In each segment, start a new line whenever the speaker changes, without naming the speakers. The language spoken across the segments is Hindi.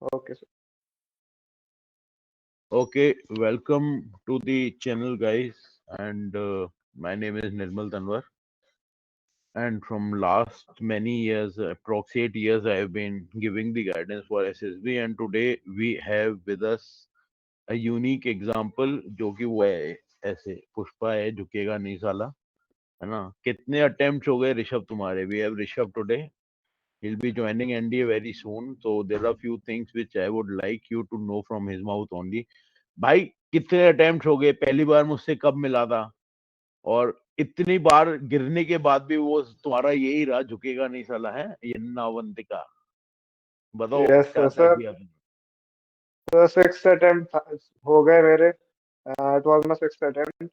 Okay, sir.
Okay, welcome to the channel, guys. And my name is Nirmal Tanwar. And from last many years, approx 8 years, I have been giving the guidance for SSB. And today we have with us a unique example, जो कि वो है ऐसे पुष्पा है झुकेगा नहीं साला, है ना? कितने अटेम्प्ट हो गए ऋषभ तुम्हारे? We have Rishabh today. He'll be joining NDA very soon. So there are few things which I would like you to know from his mouth only. भाई कितने अटेम्प्ट हो गए? पहली बार मुझसे कब मिला था? और इतनी बार गिरने के बाद भी वो तुम्हारा यही रहा, झुकेगा नहीं साला, है ये नावंतिका। बताओ
Yes,
क्या क्या
sir.
किया तुमने?
So sixth attempt हो गए मेरे. It was my sixth attempt.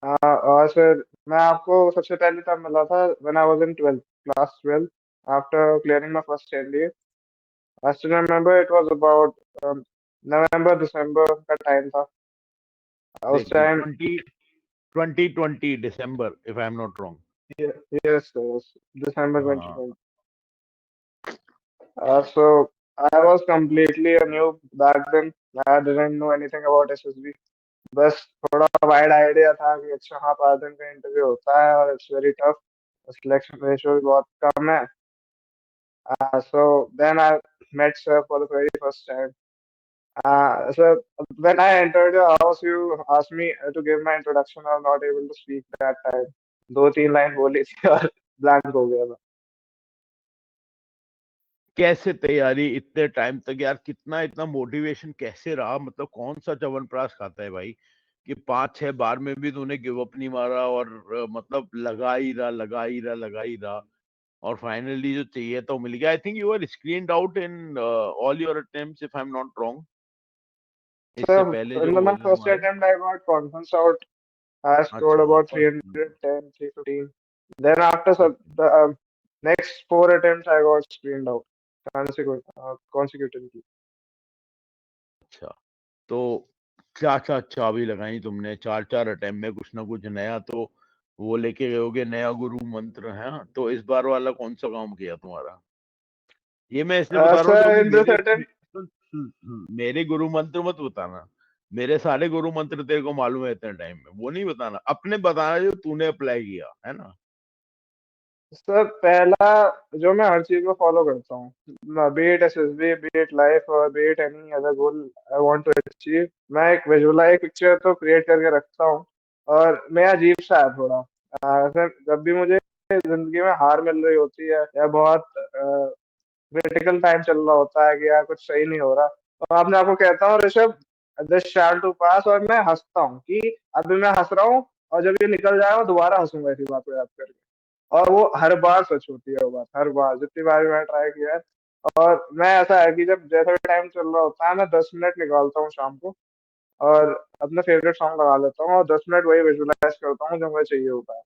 और सर मैं आपको सबसे पहले तब मिला था when I was in 12th, class 12, after clearing my first NDA. I still remember it was about November, December का टाइम था. उस
देख देख
time
2020 December, if I am not wrong.
yes, yes, December
हाँ
2020. So I was completely a new back then. I didn't know anything about SSB. बस थोड़ा वाइड आइडिया था कि अच्छा हाँ 5 दिन का इंटरव्यू होता है और it's very tough, selection ratio भी बहुत कम है. So then I met sir for the very first time. So when I entered your house, you asked me to give my introduction. I was not able to speak that time. दो तीन लाइन बोली थी और ब्लैंक हो गया था.
कैसे तैयारी इतने टाइम तक यार? कितना इतना मोटिवेशन कैसे रहा? मतलब कौन सा च्यवनप्राश खाता है भाई कि 5-6 बार में भी तूने गिव अप नहीं मारा और मतलब लगा ही रहा, लगा ही रहा, लगा ही रहा, और फाइनली जो चाहिए तो मिल गया। I think you are screened out in all your attempts, if I am not wrong. इससे
So
पहले जो
in my
हुए थे
first
तुम्हारे।
attempt, I got conference out. I scored
अच्छा
about
first,
310, 315. Then after the next four attempts, I got screened out consecutively.
अच्छा तो क्या क्या चाबी लगाई तुमने? 4-4 अटेम्प्ट में कुछ ना कुछ नया तो वो लेके गए होगे, नया गुरु मंत्र है। तो इस बार वाला कौन सा काम किया तुम्हारा? ये मैं इसलिए बता रहा हूँ
Sir,
क्योंकि
in this attempt,
मेरे गुरु मंत्र मत बताना। मेरे सारे गुरु मंत्र तेरे को मालूम है इतने टाइम में, वो नहीं बताना। अपने बताना जो तूने अप्लाई किया है ना।
सर पहला जो मैं हर चीज को फॉलो करता हूँ, be it SSB, be it life और be it any other goal I want to achieve, मैं एक विजुअलाइज पिक्चर तो क्रिएट करके रखता हूँ. और मैं अजीब सा है थोड़ा. सर जब भी मुझे जिंदगी में हार मिल रही होती है या बहुत क्रिटिकल टाइम चल रहा होता है कि यार कुछ सही नहीं हो रहा, तो अपने आप को कहता हूँ ऋषभ, दिस शैल टू पास. और मैं हंसता हूँ कि अभी मैं हंस रहा हूँ और जब ये निकल जाएगा दोबारा हंसूंगा इसी बात को याद करके. और वो हर बार सच होती है वो बात, हर बार जितनी बार भी मैंने ट्राई किया है. और मैं ऐसा है कि जब जैसा भी टाइम चल रहा होता है मैं 10 मिनट निकालता हूँ शाम को और अपना फेवरेट सॉन्ग लगा लेता हूँ और 10 मिनट वही विजुअलाइज करता हूँ जो मुझे चाहिए होता है.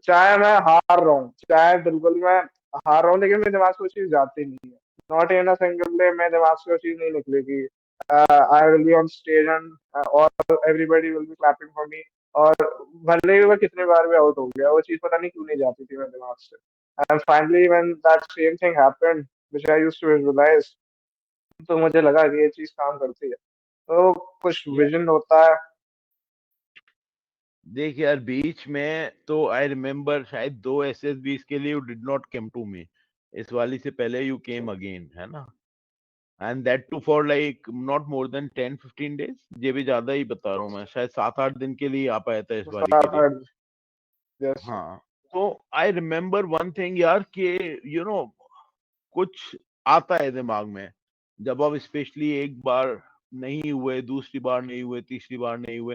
चाहे मैं हार रहा हूँ, चाहे बिल्कुल मैं हार रहा हूँ, लेकिन मेरे दिमाग से वो चीज जाती नहीं है. Not in a single day मेरे दिमाग से वो चीज नहीं निकलेगी. I will be on stage and all everybody will be clapping for me. और भले ही मैं कितनी बार भी आउट हो गया, वो चीज पता नहीं क्यों नहीं जाती थी मेरे दिमाग से. And finally when that same thing happened which I used to visualise, तो मुझे लगा कि ये चीज काम करती है. तो कुछ विजन होता है.
देख यार, बीच में तो आई रिमेम्बर शायद 2 SSBs के लिए you did not came to me. इस वाली से पहले यू केम अगेन, है ना? And that to for like not more than 10-15 days। ये भी ज्यादा ही बता रहा हूँ मैं, शायद 7-8 दिन के लिए आ पाया था इस वाली के
सात
लिए।
आठ यस.
हाँ, तो आई रिमेम्बर वन थिंग यार कि यू नो कुछ आता है दिमाग में जब आप स्पेशली एक बार नहीं हुए, दूसरी बार नहीं हुए, तीसरी बार नहीं हुए,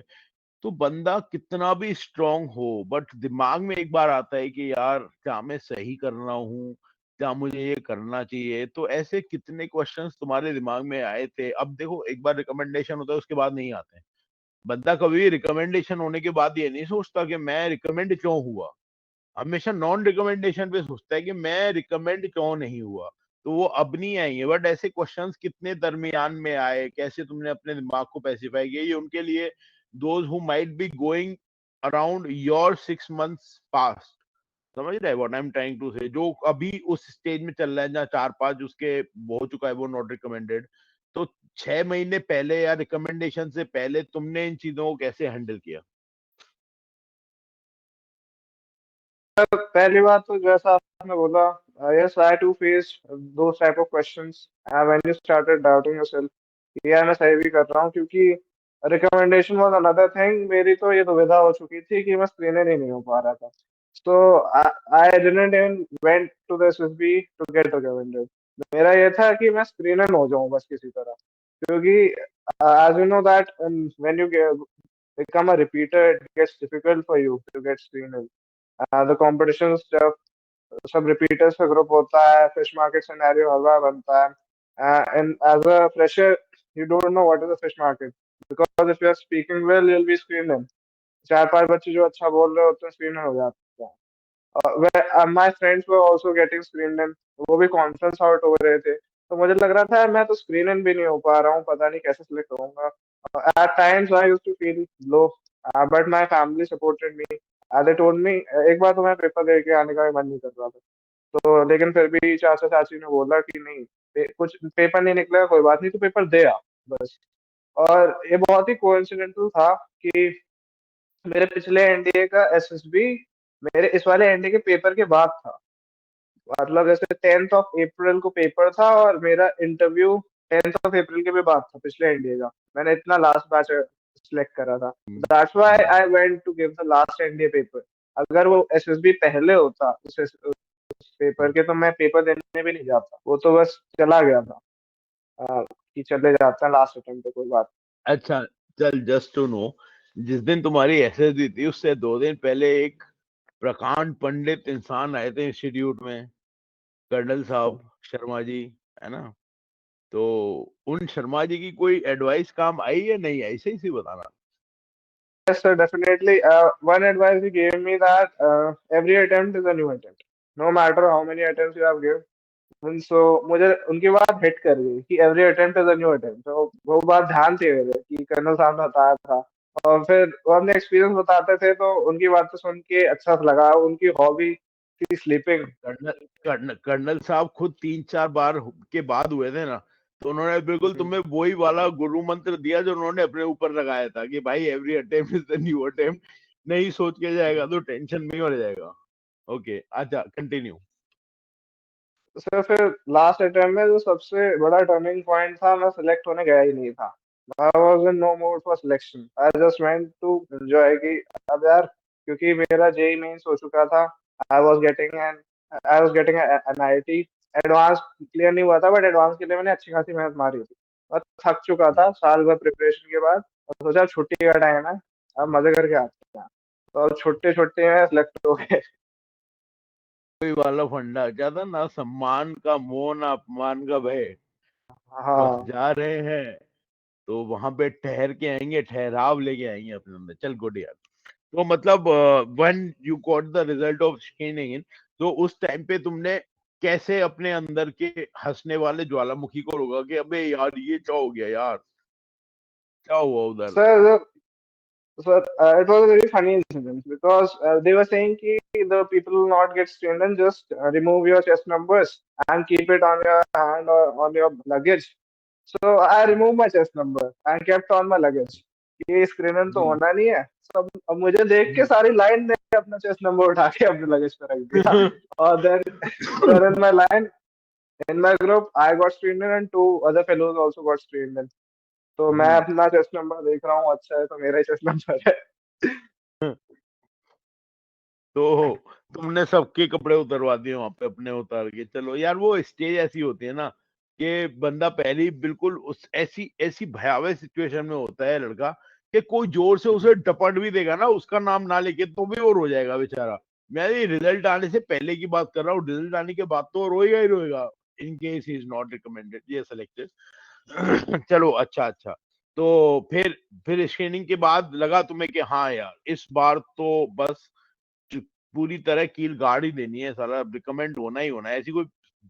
तो बंदा कितना भी स्ट्रांग हो बट दिमाग में एक बार आता है कि यार क्या मैं सही कर रहा हूँ, क्या मुझे ये करना चाहिए। तो ऐसे कितने क्वेश्चंस तुम्हारे दिमाग में आए थे? अब देखो, एक बार रिकमेंडेशन होता है उसके बाद नहीं आते। बंदा कभी रिकमेंडेशन होने के बाद ये नहीं सोचता कि मैं रिकमेंड क्यों हुआ। हमेशा नॉन रिकमेंडेशन पे सोचता है कि मैं रिकमेंड क्यों नहीं हुआ। तो वो अब नहीं आएंगे, बट ऐसे क्वेश्चंस कितने दरमियान में आए, कैसे तुमने अपने दिमाग को पैसिफाई किया, ये उनके लिए, those who might be going around your 6 months past. समझ रहे what I am trying to say? जो अभी उस स्टेज में चल रहा है जहाँ 4-5 उसके हो चुका है वो नॉट रिकमेंडेड, तो 6 महीने पहले या रिकमेंडेशन से पहले तुमने इन चीजों को कैसे हैंडल किया?
पहली बात तो जैसा आपने बोला, yes I to face those type of questions when you started doubting yourself कि यार मैं सही भी कर रहा हूँ, क्योंकि रिकमेंडेशन वाज अनदर थिंग। मेरी तो ये दुविधा हो चुकी थी कि मैं स्क्रीनर ही नहीं हो पा रहा था। So I didn't even went to the SSB to get recommended. मेरा ये था कि मैं स्क्रीनर हो जाऊं बस किसी तरह, क्योंकि as you know that when you become a repeater, it gets difficult for you to get screened. The competitions जब सब रिपीटर्स का ग्रुप होता है, फिश मार्केट सिनेरियो हर बार बनता है, and as a fresher you don't know what is a fish market, because if you are speaking well you will be screen in. चार पांच बच्चे जो अच्छा बोल रहे होते हैं स्क्रीन हो जाते हैं। My friends were also getting screen इन, वो भी कॉन्फ्रेंस आउट हो रहे थे, तो मुझे लग रहा था मैं तो स्क्रीन इन भी नहीं हो पा रहा हूँ, पता नहीं कैसे सिलेक्ट होऊंगा। At times I used to feel low, but my family supported me. They told me, एक बार तो मैं पेपर दे के आने का भी मन नहीं कर रहा था, तो लेकिन फिर भी चाचा चाची ने बोला कि नहीं, कुछ पेपर नहीं निकलेगा कोई बात नहीं, तो पेपर दे आ बस। और ये बहुत ही कोइंसिडेंटल था कि मेरे पिछले एनडीए का एसएसबी मेरे इस वाले एनडीए के पेपर के बाद था। मतलब जैसे 10th of April को पेपर था और मेरा इंटरव्यू 10th of April के भी बाद था पिछले एनडीए का। मैंने इतना लास्ट बैच सिलेक्ट करा था, that's why
hmm.
I went to give the last NDA paper. अगर वो एसएसबी पहले होता उस पेपर के, तो मैं पेपर देने भी नहीं जाता, वो तो बस चला गया था। कि चले जाते हैं लास्ट अटेम्प्ट पे, कोई बात
अच्छा, चल जस्ट टू नो, जिस दिन तुम्हारी एसएसडी थी उससे 2 दिन पहले एक प्रकांड पंडित इंसान आए थे इंस्टीट्यूट में, कर्नल
नहीं।
साहब शर्मा जी, है ना? तो उन शर्मा जी की कोई एडवाइस काम आई या नहीं आई, सही सी बताना।
Yes, sir, definitely. One advice he gave me that every attempt is a new attempt, no matter how many attempts you have given. So मुझे उनकी बात हिट कर गई कि every attempt is a new attempt, तो वो बात ध्यान से मेरे कि कर्नल साहब ने बताया था। और फिर वो अपने एक्सपीरियंस बताते थे, तो उनकी बातें सुन के अच्छा सा लगा। उनकी हॉबी थी स्लीपिंग।
कर्नल कर्नल साहब खुद 3-4 बार के बाद हुए थे ना, तो उन्होंने बिल्कुल तुम्हें वही वाला गुरु मंत्र दिया जो उन्होंने अपने ऊपर लगाया था कि भाई every attempt is the new attempt. नहीं सोच के जाएगा तो टेंशन में ही हो जाएगा। ओके, अच्छा कंटिन्यू।
सर फिर लास्ट अटेम्प्ट में जो सबसे बड़ा टर्निंग पॉइंट था, मैं सिलेक्ट होने गया ही नहीं था। I was in no mood for selection, I just went to enjoy कि अब यार, क्योंकि मेरा जेई मेंस हो चुका था। I was getting NIT. Advance clear नहीं हुआ था, बट एडवांस के लिए मैंने अच्छी खासी मेहनत मारी थी। और थक चुका था साल भर प्रिपरेशन के बाद, और सोचा छुट्टी का टाइम है, अब मजे करके आते हैं। तो अब छुट्टे छुट्टे में सिलेक्ट हो गए।
वही वाला फंडा क्या था ना, सम्मान का मोह ना अपमान का भय। बस
हाँ
जा रहे हैं तो वहां पे ठहर के आएंगे, ठहराव लेके आएंगे अपने अंदर। चल गुड यार। तो मतलब when you got the result of screening in, तो उस टाइम पे तुमने कैसे अपने अंदर के हंसने वाले ज्वालामुखी को रोका कि अबे यार ये क्या हो गया यार, क्या हुआ उधर?
Sir, it was a very funny incident because they were saying ki the people will not get strained, and just remove your chest numbers and keep it on your hand or on your luggage. So I removed my chest number and kept on my luggage. ये स्क्रीनर तो
हम्म।
होना नहीं है सब। अब मुझे देख के सारी लाइन ने अपना चेस्ट नंबर उठा के अपने लगेज पे रख दिया। और then in my line, in my group, I got screened in and two other fellows also got screened in. तो मैं
हम्म।
अपना चेस्ट नंबर देख रहा हूँ, अच्छा है तो मेरा ही चेस्ट नंबर है।
तो तुमने सबके कपड़े उतरवा दिए वहां पे, अपने उतार के। चलो यार, वो स्टेज ऐसी होती है ना कि बंदा पहली बिल्कुल उस ऐसी ऐसी भयावह सिचुएशन में होता है लड़का, कि कोई जोर से उसे डपट भी देगा ना उसका नाम ना लेके, तो भी वो रो जाएगा बेचारा। मैं ये रिजल्ट आने से पहले की बात कर रहा हूँ, रिजल्ट आने के बाद तो रोएगा ही रोएगा, in case he is not recommended ये सेलेक्टेड। चलो अच्छा अच्छा। तो फिर स्क्रीनिंग के बाद लगा तुम्हें कि हाँ यार इस बार तो बस पूरी तरह कील गाड़ ही देनी है, सारा रिकमेंड होना ही होना है, ऐसी कोई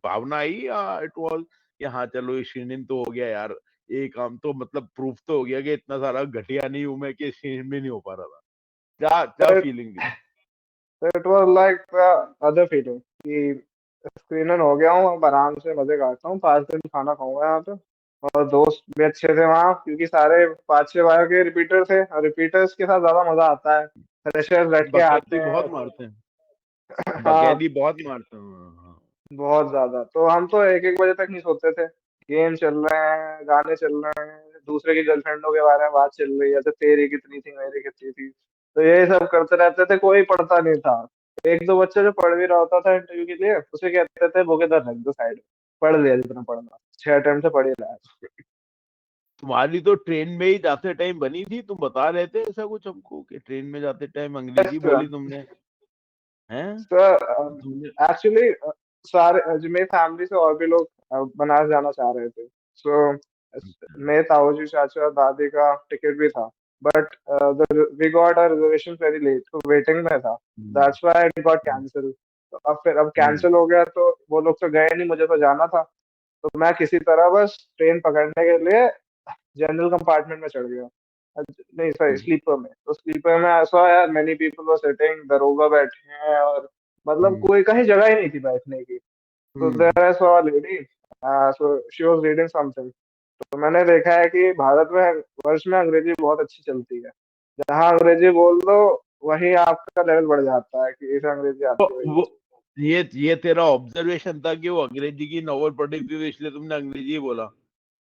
भावना आई, या इट वाज कि हाँ चलो स्क्रीनिंग तो हो गया यार, ये काम तो मतलब प्रूफ तो हो गया कि इतना सारा घटिया नहीं हूं मैं कि स्क्रीनिंग भी नहीं हो पा रहा था? क्या क्या फीलिंग थी?
It was like other feeling कि स्क्रीनर हो गया हूँ, अब आराम से मजे काटता हूँ, 5 दिन खाना खाऊंगा यहाँ पे। और दोस्त भी अच्छे थे वहाँ, क्योंकि सारे 5-6 भाई के रिपीटर थे, और रिपीटर्स के साथ ज्यादा मजा आता है। फ्रेशर्स लड़के आते
बकैती
हैं।
बहुत मारते हैं,
हाँ,
बकैती बहुत मारते हैं। हाँ।
बहुत ज्यादा। तो हम तो 1-1 बजे तक नहीं सोते थे। गेम चल रहे हैं, गाने चल रहे हैं, दूसरे की गर्लफ्रेंडों के बारे में बात चल रही है, तो तेरी कितनी थी, मेरी कितनी थी, तो ये सब करते रहते थे, कोई पढ़ता नहीं था। एक दो बच्चे जो पढ़ भी रहा होता था इंटरव्यू के लिए, उसे कहते थे वो किधर रख दो साइड में, पढ़ लिया जितना पढ़ना, 6 अटेम्प्ट से पढ़ ही रहा है।
तुम्हारी तो ट्रेन में ही जाते टाइम बनी थी, तुम बता रहे थे ऐसा कुछ हमको कि ट्रेन में जाते टाइम अंग्रेजी
बेस्ट
बोली तुमने, हैं?
सर,
तुमने
एक्चुअली सारे जो मेरी फैमिली से और भी लोग बनारस जाना चाह रहे थे। सो मेरे ताऊजी, चाचा और दादी का टिकट भी था, but we got our reservation very late, तो वेटिंग में था।
Hmm,
that's why it got
hmm,
cancel. तो अब
हम्म,
कैंसिल हो गया, तो वो लोग तो गए नहीं, मुझे तो जाना था। तो मैं किसी तरह बस ट्रेन पकड़ने के लिए जनरल कंपार्टमेंट में चढ़ गया। नहीं सॉरी,
हम्म,
स्लीपर में। तो स्लीपर में ऐसा यार, मेनी पीपल वर सिटिंग, दरोगा बैठे हैं, और मतलब
हम्म,
कोई कहीं जगह ही नहीं थी बैठने की। तो
hmm,
there I saw a lady, so she was reading something. तो मैंने देखा है कि भारत में वर्ष में अंग्रेजी बहुत अच्छी चलती है। जहाँ अंग्रेजी बोल दो, वहीं आपका लेवल बढ़ जाता है कि इसे अंग्रेजी
तो
आती है भाई।
वो ये तेरा ऑब्जर्वेशन था कि वो अंग्रेजी की नॉवल पढ़ी थी तो इसलिए तुमने अंग्रेजी ही बोला।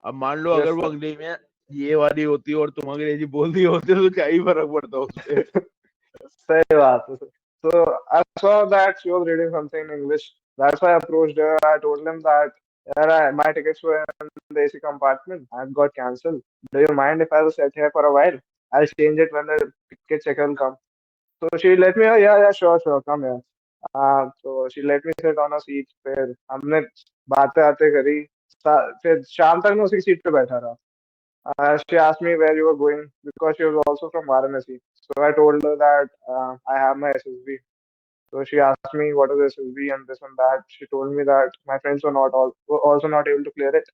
अब मान लो अगर
यस
वो
सर।
अंग्रेजी में ये वाली होती और तुम अंग्रेजी बोल दिए होते तो क्या ही फर्क पड़ता उस पे।
सही बात है sir. So I saw that she was reading something in English. That's why I approached her. I told them that my tickets were in the AC compartment and got cancelled. Do you mind if I will sit here for a while? I'll change it when the ticket checker will come. So she let me, yeah, yeah, sure, sure, come here. So she let me sit on a seat. फिर हमने बातें आते करी। फिर शाम तक मैं उसी सीट पे बैठा रहा। She asked me where you were going because she was also from Varanasi. So I told her that I have my SSB. So she asked me what is SSB and this and that. She told me that my friends were also not able to clear it.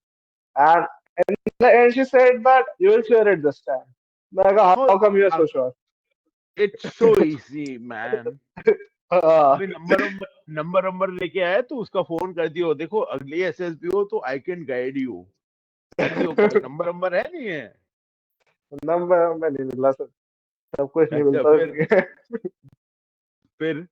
And and she said that you will clear it this time. Like, how come you are so sure?
It's so easy man.
uh,
अभी नंबर नंबर लेके आया तो उसका फोन कर दियो, देखो अगली एसएसबी हो तो आई कैन गाइड यू। ऐसे होता है, नंबर नंबर है नहीं है।
नंबर में नहीं मिला सर, सब कुछ नहीं
अच्छा
मिलता
फिर
इसलिए।
फिर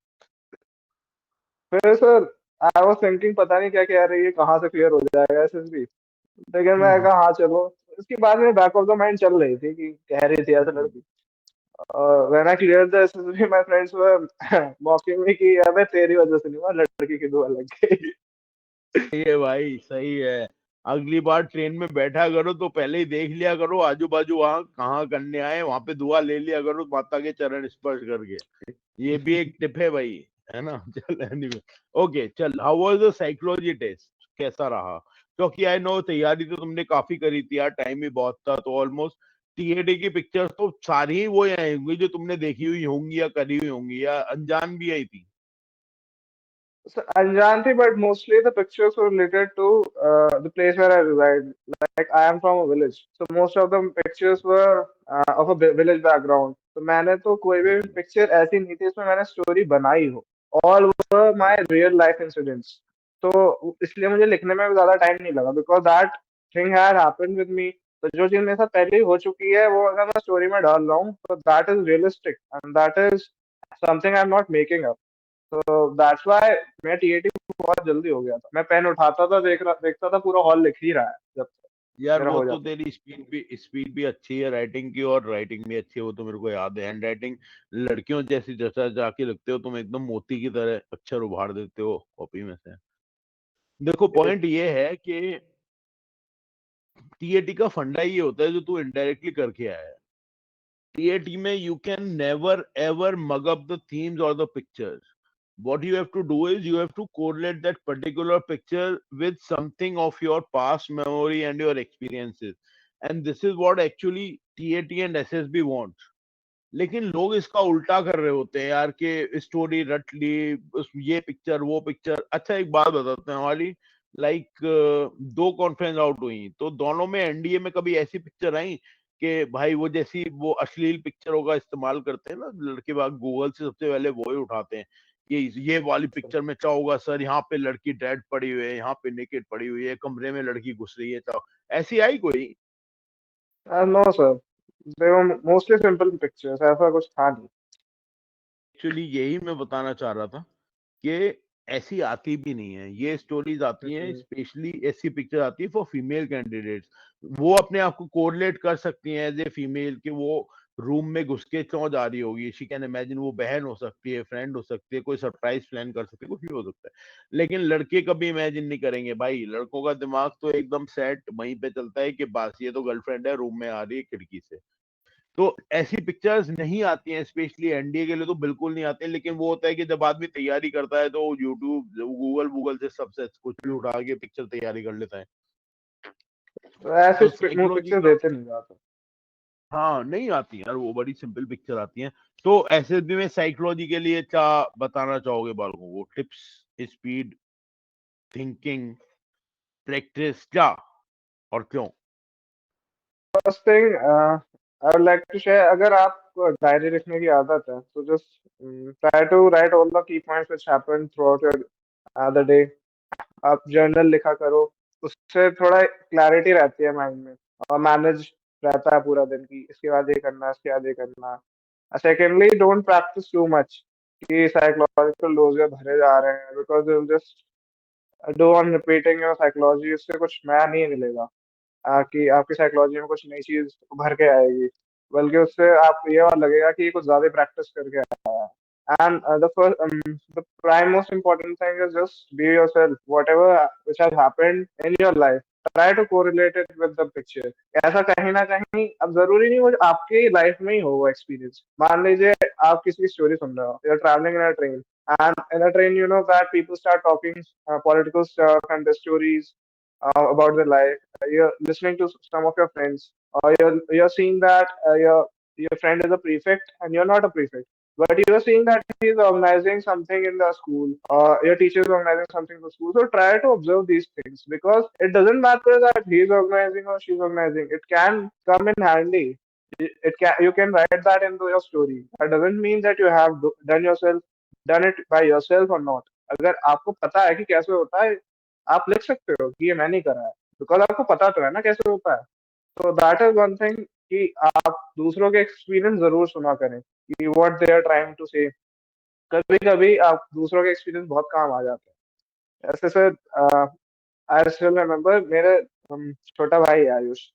फिर सर, आई वाज थिंकिंग पता नहीं क्या कह रही है, कहाँ से क्लियर हो जाएगा एसएसबी। लेकिन मैं
हम्म,
कहा हाँ चलो। इसके बाद में बैक ऑफ द माइंड चल रही थी कि कह रही थी ऐसे लड़की। When I clear the SSB, my friends were mocking me कि अबे तेरी वजह से नहीं हुआ, लड़की की दुआ लग गई।
सही है भाई, सही है। अगली बार ट्रेन में बैठा करो तो पहले ही देख लिया करो आजू बाजू वहां कहाँ करने आए, वहां पे दुआ ले लिया करो माता के चरण स्पर्श करके। ये भी एक टिप है भाई, है ना। चल एनीवे, ओके चल, how was the psychology test, कैसा रहा? क्योंकि आई नो तैयारी तो तुमने काफी करी थी यार, टाइम भी बहुत था, तो ऑलमोस्ट टीएडी की पिक्चर्स तो सारी ही वो आई होंगी जो तुमने देखी हुई होंगी या करी हुई होंगी या अनजान भी आई थी।
So, Anjanti, but mostly the pictures were related to the place where I reside. Like I am from a village, so most of the pictures were of a village background. तो मैंने तो कोई भी पिक्चर ऐसी नहीं थी इसमें मैंने स्टोरी बनाई हो। All were my real life incidents. तो इसलिए मुझे लिखने में भी ज्यादा टाइम नहीं लगा, because that thing had happened with me. तो जो चीज मेरे साथ पहले ही हो चुकी है, वो अगर मैं स्टोरी में डाल रहा हूँ, तो that is realistic and that is something I am not making. तो दैट्स व्हाई मैं टीएटी बहुत जल्दी हो गया था। मैं पेन उठाता था, देखता था पूरा हॉल लिख ही रहा है जब तक
यार
मेरा
वो
हो
तो
जाता
तेरी स्पीड भी अच्छी है राइटिंग की, और राइटिंग भी अच्छी है, वो तो मेरे को याद है। हैंड राइटिंग लड़कियों जैसी जैसा जाके लिखते हो तुम, एकदम मोती की तरह अक्षर उभार देते हो कॉपी में से। देखो
था।
पॉइंट ये है कि टीएटी का फंडा ये होता है जो तू इनडायरेक्टली करके आया है। टीएटी में you can never ever mug up the themes और the pictures. What you have to do is you have to correlate that particular picture with something of your past memory and your experiences, and this is what actually TAT and SSB wants। लेकिन लोग इसका उल्टा कर रहे होते हैं यार, कि स्टोरी रट ली, ये पिक्चर वो पिक्चर। अच्छा एक बात बताते हैं, हमारी लाइक दो कॉन्फ्रेंस आउट हुई तो दोनों में एनडीए में कभी ऐसी पिक्चर आई कि भाई वो जैसी वो अश्लील पिक्चरों का इस्तेमाल करते हैं ना लड़के, बाग गूगल से सबसे पहले वो ही उठाते हैं ये वाली पिक्चर में क्या होगा सर, यहाँ पे लड़की डेड पड़ी हुई है, यहाँ पे नेकेड पड़ी हुई है, कमरे में लड़की घुस रही है, चाहो ऐसी आई कोई?
No sir, they were mostly simple pictures, ऐसा कुछ था नहीं।
एक्चुअली यही मैं बताना चाह रहा था कि ऐसी आती भी नहीं है, ये स्टोरीज आती हैं,
हम्म।
स्पेशली ऐसी पिक्चर आती है फॉर फीमेल कैंडिडेट्स। वो अपने आप को कोरिलेट कर सकती हैं एज ए फीमेल कि वो रूम में घुस के क्यों जा रही होगी, शी कैन इमेजिन, वो बहन हो सकती है, फ्रेंड हो सकती है, कोई सरप्राइज प्लान कर सकती है, कुछ भी हो सकता है। लेकिन लड़के कभी इमेजिन नहीं करेंगे भाई, लड़कों का दिमाग तो एकदम सेट वहीं पे चलता है कि बस ये तो गर्लफ्रेंड है, रूम में आ रही है खिड़की से। तो ऐसी पिक्चर्स नहीं आती हैं, स्पेशली एनडीए के लिए तो बिल्कुल नहीं आते हैं। लेकिन वो होता है कि जब आदमी तैयारी करता है तो यूट्यूब गूगल गूगल से सबसे कुछ भी उठा के पिक्चर तैयारी कर लेता है।
तो ऐसे
तो साइकोलॉजी
पिक्चर
का,
देते नहीं ज्यादा।
हाँ नहीं आती यार, वो बड़ी सिंपल पिक्चर आती हैं। तो ऐसे भी में साइकोलॉजी के लिए क्या बताना चाहोगे बालकों को, टिप्स, स्पीड, थिंकिंग, प्रैक्टिस, क्या और क्यों?
First thing I would like to share, अगर आपको डायरी लिखने की आदत है तो just try to write all the key points which happen throughout your the day. आप जर्नल लिखा करो, उससे थोड़ा क्लैरिटी रहती है माइंड में, और मैनेज रहता है पूरा दिन की इसके बाद ये करना है, इसके बाद ये करना है। Secondly, don't practice too much कि साइकोलॉजिकल लोज भरे जा रहे हैं, because just do on repeating your psychology, उससे कुछ नया नहीं मिलेगा। कि आपकी साइकोलॉजी में कुछ नई चीज उभर के आएगी, बल्कि उससे आप ये और लगेगा कि ये कुछ ज्यादा प्रैक्टिस करके आया है। And the prime most important thing is just be yourself. Whatever which has happened in your life, try to correlate it with the picture. ऐसा कहीं ना कहीं, अब जरूरी नहीं वो आपकी लाइफ में ही हो वो एक्सपीरियंस। मान लीजिए आप किसी की स्टोरी सुन रहे हो, you're traveling in a train, and in a train you know that people start talking political stuff and the stories about their life. You're listening to some of your friends, or you're seeing that your friend is a prefect and you're not a prefect, but you're seeing that he's organizing something in the school, or your teacher is organizing something in the school. So try to observe these things, because it doesn't matter that he's organizing or she's organizing. It can come in handy. It can, you can write that into your story. That doesn't mean that you have done it by yourself or not. अगर आपको पता है कि कैसे होता है, आप लिख सकते हो कि ये मैंने करा है, बिकॉज आपको पता तो है ना कैसे होता है। तो दैट इज वन थिंग, कि आप दूसरों के एक्सपीरियंस जरूर सुना करें कि what they are trying to say. कभी कभी आप दूसरों के एक्सपीरियंस बहुत काम आ जाते हैं। ऐसे से आई स्टिल रिमेम्बर, मेरे छोटा भाई है आयुष,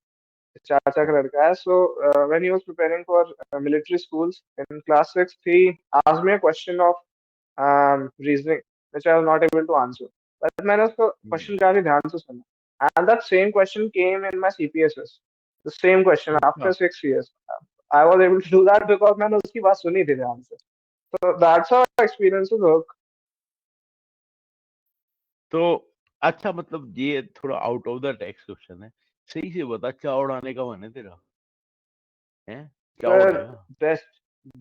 चाचा का लड़का है। So when he was preparing for military schools in class 6, he asked me a question of reasoning which I was not able to answer. But मैंने उसको क्वेश्चन काफी ध्यान से सुना, and that same question came in my CPSS. The same question
अच्छा,
after 6 years. I was able to do that because मैंने उसकी बात सुनी थी ध्यान से. So that's how experiences work.
तो अच्छा, मतलब ये थोड़ा out of the text question है, सही से बता, क्या उड़ाने का मन है तेरा? है, क्या
Sir,
उड़ाएगा?
best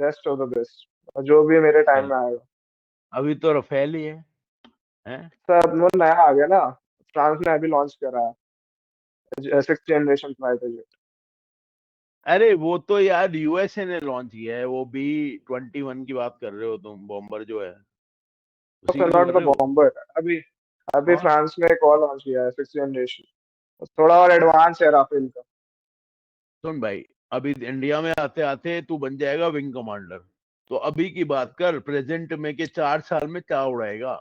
best of the best. जो भी मेरे टाइम
चल,
में आएगा।
अभी तो रफेल ही है, हैं?
सर वो नया आ गया ना, फ्रांस ने अभी लॉन्च करा है, 6th जनरेशन फाइटर जेट।
अरे वो तो यार यूएसए ने लॉन्च किया है, वो B-21 की बात कर रहे हो तुम, बॉम्बर जो है, उसी
सर
की
नॉट
बोल
द
रहे हो?
बॉम्बर, अभी अभी
और
फ्रांस ने एक और लॉन्च किया है, 6th जनरेशन, थोड़ा और एडवांस है राफेल का।
सुन भाई, अभी इंडिया में आते आते तू बन जाएगा विंग कमांडर। तो अभी की बात कर, प्रेजेंट में के 4 साल में क्या उड़ाएगा?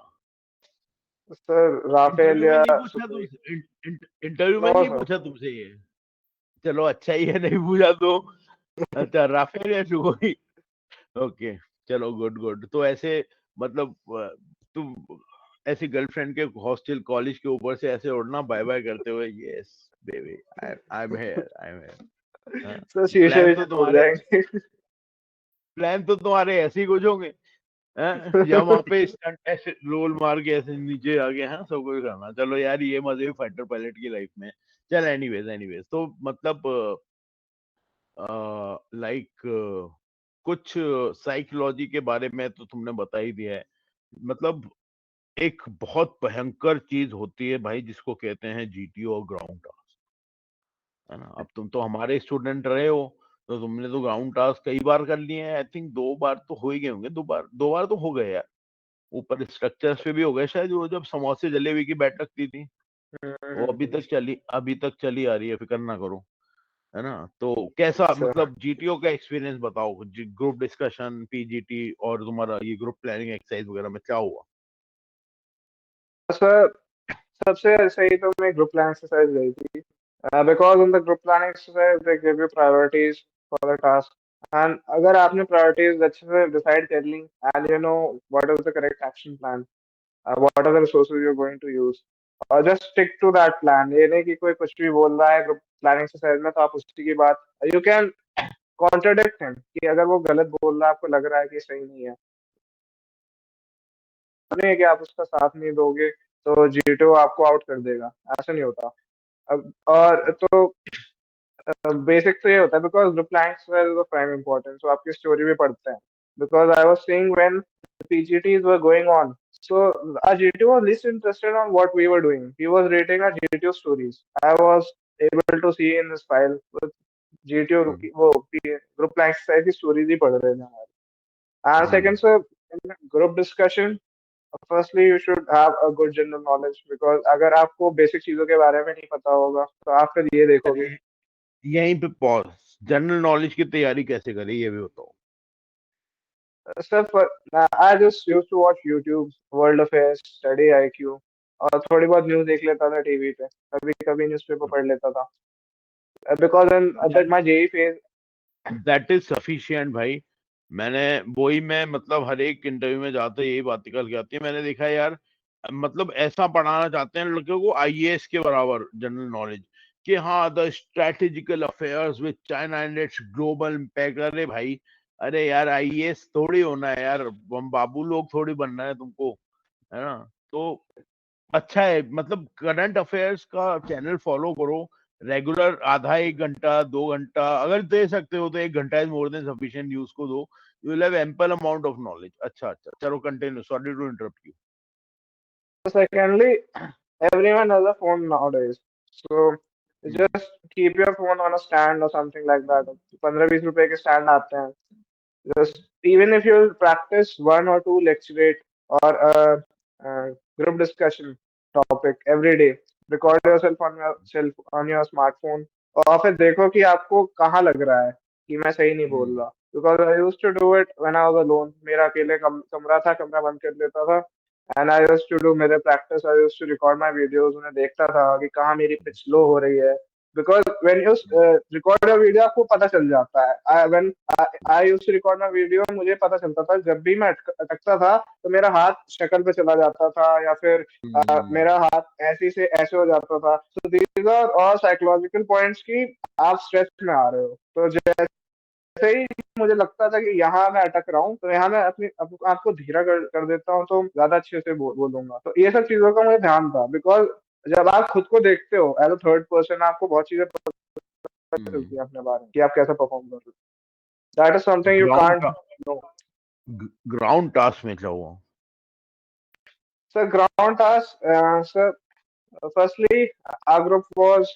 सर राफेल
इंटरव्यू में
या
नहीं पूछा
सुखोई।
तुमसे, इंटरव्यू
नो
में नहीं
सर।
पूछा तुमसे ये? चलो अच्छा ही है, नहीं पूछा तो। अच्छा, राफेल या सुखोई? ओके, चलो गुड गुड। तो ऐसे मतलब तुम ऐसी गर्लफ्रेंड के हॉस्टल कॉलेज के ऊपर से ऐसे उड़ना बाय बाय करते हुए, yes baby, I am here, I am here.
Sir शीशे
प्लान
वीशे
तो
टूट
तुम्हारे
जाएंगे।
प्लान तो तुम्हारे ऐसे ही कुछ होंगे, हैं? या वहां पे स्टंट ऐसे रोल मार के ऐसे नीचे आ गए, हाँ सब कुछ करना। चलो यार, ये मजे भी फाइटर पायलट की लाइफ में। चल एनीवेज एनीवेज, तो मतलब लाइक कुछ साइकोलॉजी के बारे में तो तुमने बता ही दिया है। मतलब एक बहुत भयंकर चीज होती है भाई, जिसको कहते हैं जीटीओ और ग्राउंड टास्क, है ना? अब तुम तो हमारे स्टूडेंट रहे हो, तो तुमने तो ग्राउंड टास्क कई बार कर लिए हैं। आई थिंक 2 बार तो हो ही गए होंगे, 2 बार, 2 बार तो हो गए यार। ऊपर स्ट्रक्चर्स पे भी हो गए शायद, वो जब समोसे जलेबी की बैठ लगती थी, वो
हम्म।
अभी तक चली आ रही है, फिक्र ना करो, है ना। तो कैसा,
अच्छा
मतलब जीटीओ का एक्सपीरियंस बताओ, ग्रुप डिस्कशन, पीजीटी और तुम्हारा ये ग्रुप प्लानिंग एक्सरसाइज वगैरह में क्या हुआ?
सर, सबसे सही तो मैं ग्रुप प्लान एक्सरसाइज गई थी, because in the group planning exercise they give you priorities for the task, and अगर आपने प्रायोरिटीज अच्छे से डिसाइड कर ली and you know what is the correct action plan, what are the resources you are going to use, और just stick to that plan. ये नहीं कि कोई कुछ भी बोल रहा है ग्रुप प्लानिंग एक्सरसाइज में तो आप उसी की बात, यू कैन कॉन्ट्रडिक्ट हिम, कि अगर वो गलत बोल रहा है आपको लग रहा है कि सही नहीं है, नहीं है कि आप उसका साथ नहीं दोगे तो जीटीओ आपको आउट कर देगा, ऐसा नहीं होता। अब और तो बेसिक तो ये होता है, because group planning is of prime importance, तो आपकी स्टोरी भी पढ़ते हैं, because I was seeing when PGTs were going on, so our GTO was least interested on what we were doing. He was rating our GTO stories. I was able to see in this file with GTO
हम्म,
वो ग्रुप प्लान एक्सरसाइज की स्टोरीज ही पढ़ रहे थे हमारे। And
hmm,
second, sir, in group discussion, firstly you should have a good general knowledge, because अगर आपको बेसिक चीजों के बारे में नहीं पता होगा तो आप फिर ये देखोगे।
यहीं पे पॉज, जनरल नॉलेज की तैयारी कैसे करें ये भी बताओ।
Sir, I just used to watch YouTube, world affairs, study IQ, और थोड़ी बहुत न्यूज देख लेता था टीवी पे, कभी कभी न्यूज़पेपर पढ़ लेता था, because in that my JEE phase.
That is sufficient भाई। मैंने वही, मैं मतलब हर एक इंटरव्यू में जाते यही बात निकल के आती है, मैंने देखा है यार, मतलब ऐसा पढ़ाना चाहते हैं लड़कियों को आईएएस के बराबर जनरल नॉलेज, कि हाँ the strategical affairs with China and it's global impact. अरे भाई, अरे यार आईएएस थोड़ी होना है यार, हम बाबू लोग थोड़ी बनना है तुमको, है ना। तो अच्छा है, मतलब करंट अफेयर्स का चैनल फॉलो करो, रेगुलर आधा 1 घंटा 2 घंटा अगर दे सकते हो तो 1 घंटा is more than sufficient, news को दो, you will have ample amount of knowledge. अच्छा अच्छा, चलो continue, sorry to interrupt you.
Secondly, everyone has a phone nowadays, so just keep your phone on a stand or something like that. 15-20 रुपए के स्टैंड आते हैं, just even if you practice one or two lecturate or a group discussion topic every day, record yourself on your smartphone, और फिर देखो कि आपको कहाँ लग रहा है कि मैं सही नहीं बोल रहा, because I used to do it when I was alone. मेरा अकेले कमरा था, कमरा बंद कर लेता था, and I used to do मेरे practice, I used to record my videos, उन्हें देखता था कि कहाँ मेरी पिच लो हो रही है, because when you record a video आपको पता चल जाता है। When I used to record my video, मुझे पता चलता था जब भी मैं अटकता था तो मेरा हाथ शक्ल पे चला जाता था, या फिर मेरा हाथ ऐसे से ऐसे हो जाता था, तो these are all psychological points की आप स्ट्रेस में आ रहे हो। तो जैसे ही मुझे लगता था कि यहाँ मैं अटक रहा हूँ, तो यहाँ मैं आपको धीरा कर देता हूँ तो ज्यादा अच्छे से बोलूंगा। तो ये सब चीजों का मुझे ध्यान था, बिकॉज जब आप खुद को देखते हो एज अ थर्ड पर्सन, आपको बहुत चीजें पता चलती है अपने बारे में कि आप कैसा परफॉर्म कर रहे हो। That is something you
ground
can't know.
Ground task में क्या हुआ?
Sir, ground task, sir, firstly, our group was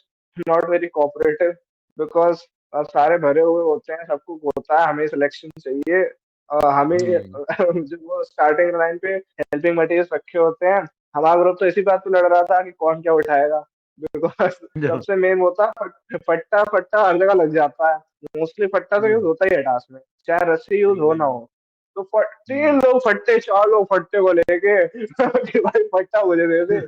not very cooperative, because अब सारे भरे हुए होते हैं, सबको होता है हमें सिलेक्शन चाहिए, हमें जब वो स्टार्टिंग लाइन पे हेल्पिंग मटेरियल्स रखे होते हैं, हमारा ग्रुप तो इसी बात पे लड़ रहा था कि कौन क्या उठाएगा, बिकॉज सबसे मेन होता फट्टा फट्टा हर जगह लग जाता है। मोस्टली फट्टा तो यूज होता ही है टास्क में, चाहे रस्सी यूज हो ना हो। तो 3 लोग फट्टे, 4 लोग फट्टे को लेके कि भाई फट्टा मुझे दे दे,